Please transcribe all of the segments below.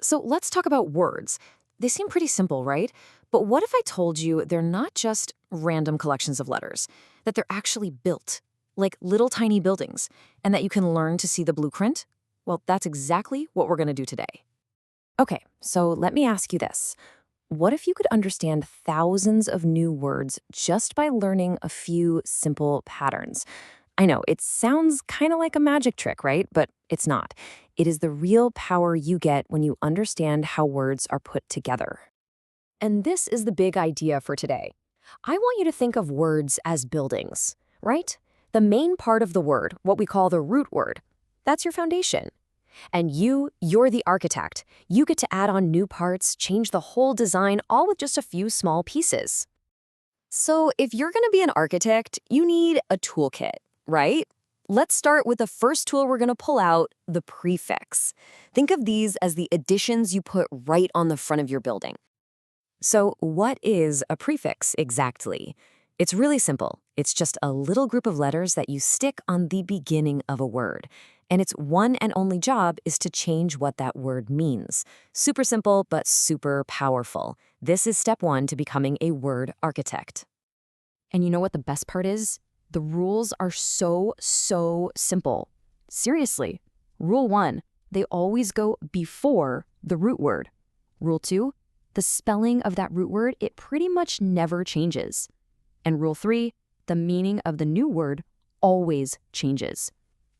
So let's talk about words. They seem pretty simple, right? But what if I told you they're not just random collections of letters, that they're actually built, like little tiny buildings, and that you can learn to see the blueprint? Well, that's exactly what we're going to do today. Okay, so let me ask you this. What if you could understand thousands of new words just by learning a few simple patterns? I know, it sounds kind of like a magic trick, right? But it's not. It is the real power you get when you understand how words are put together. And this is the big idea for today. I want you to think of words as buildings, right? The main part of the word, what we call the root word, that's your foundation. And you're the architect. You get to add on new parts, change the whole design, all with just a few small pieces. So if you're going to be an architect, you need a toolkit, right? Let's start with the first tool we're going to pull out, the prefix. Think of these as the additions you put right on the front of your building. So what is a prefix exactly? It's really simple. It's just a little group of letters that you stick on the beginning of a word. And its one and only job is to change what that word means. Super simple, but super powerful. This is step one to becoming a word architect. And you know what the best part is? The rules are so simple. Seriously. Rule 1, they always go before the root word. Rule 2, the spelling of that root word, it pretty much never changes. And rule 3, the meaning of the new word always changes.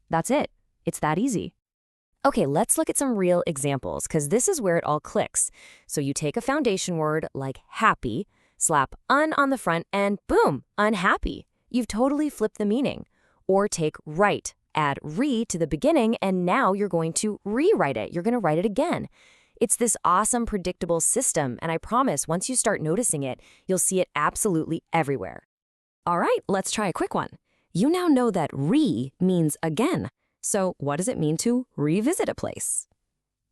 That's it. It's that easy. Okay, let's look at some real examples, because this is where it all clicks. So you take a foundation word like happy, slap un on the front, and boom, unhappy. You've totally flipped the meaning. Or take right, add re to the beginning, and now you're going to rewrite it. You're going to write it again. It's this awesome, predictable system, and I promise once you start noticing it, you'll see it absolutely everywhere. All right, let's try a quick one. You now know that re means again. So what does it mean to revisit a place?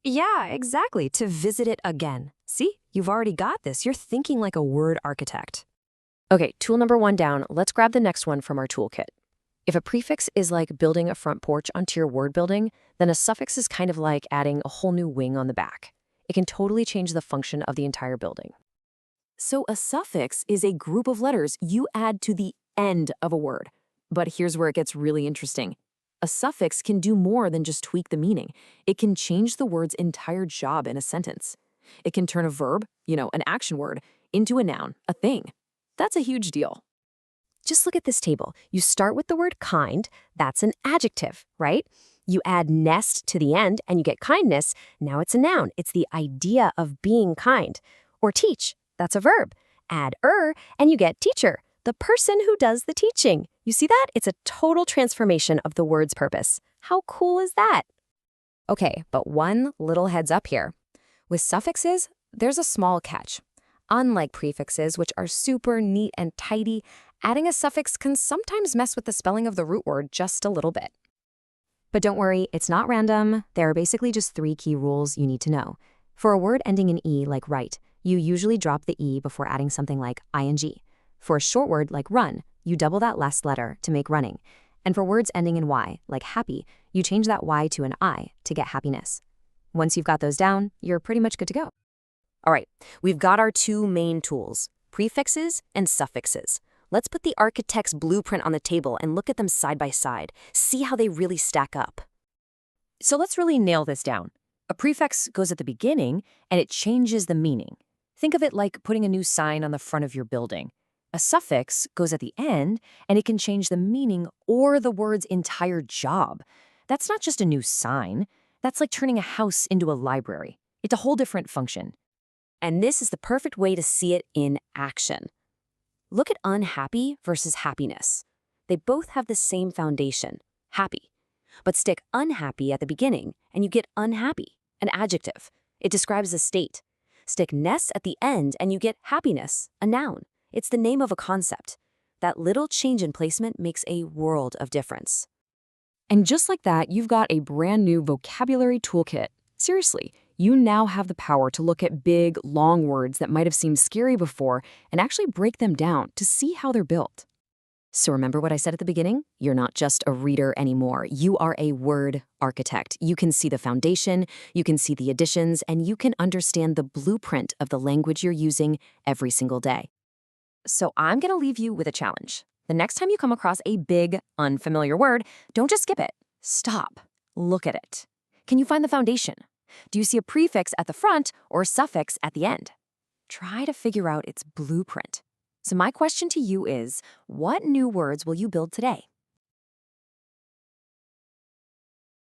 Yeah, exactly, to visit it again. See, you've already got this. You're thinking like a word architect. Okay, tool number 1 down. Let's grab the next one from our toolkit. If a prefix is like building a front porch onto your word building, then a suffix is kind of like adding a whole new wing on the back. It can totally change the function of the entire building. So a suffix is a group of letters you add to the end of a word. But here's where it gets really interesting. A suffix can do more than just tweak the meaning. It can change the word's entire job in a sentence. It can turn a verb, an action word, into a noun, a thing. That's a huge deal. Just look at this table. You start with the word kind. That's an adjective, right? You add nest to the end and you get kindness. Now it's a noun. It's the idea of being kind. Or teach. That's a verb. Add and you get teacher, the person who does the teaching. You see that? It's a total transformation of the word's purpose. How cool is that? Okay, but one little heads up here. With suffixes, there's a small catch. Unlike prefixes, which are super neat and tidy, adding a suffix can sometimes mess with the spelling of the root word just a little bit. But don't worry, it's not random. There are basically just 3 key rules you need to know. For a word ending in E, like right, you usually drop the E before adding something like ing. For a short word like run, you double that last letter to make running. And for words ending in Y, like happy, you change that Y to an I to get happiness. Once you've got those down, you're pretty much good to go. All right, we've got our 2 main tools, prefixes and suffixes. Let's put the architect's blueprint on the table and look at them side by side. See how they really stack up. So let's really nail this down. A prefix goes at the beginning and it changes the meaning. Think of it like putting a new sign on the front of your building. A suffix goes at the end and it can change the meaning or the word's entire job. That's not just a new sign. That's like turning a house into a library. It's a whole different function. And this is the perfect way to see it in action. Look at unhappy versus happiness. They both have the same foundation, happy. But stick unhappy at the beginning and you get unhappy, an adjective. It describes a state. Stick ness at the end and you get happiness, a noun. It's the name of a concept. That little change in placement makes a world of difference. And just like that, you've got a brand new vocabulary toolkit. Seriously, you now have the power to look at big, long words that might have seemed scary before and actually break them down to see how they're built. So remember what I said at the beginning? You're not just a reader anymore. You are a word architect. You can see the foundation, you can see the additions, and you can understand the blueprint of the language you're using every single day. So I'm going to leave you with a challenge. The next time you come across a big, unfamiliar word, don't just skip it. Stop. Look at it. Can you find the foundation? Do you see a prefix at the front or a suffix at the end? Try to figure out its blueprint. So my question to you is, what new words will you build today?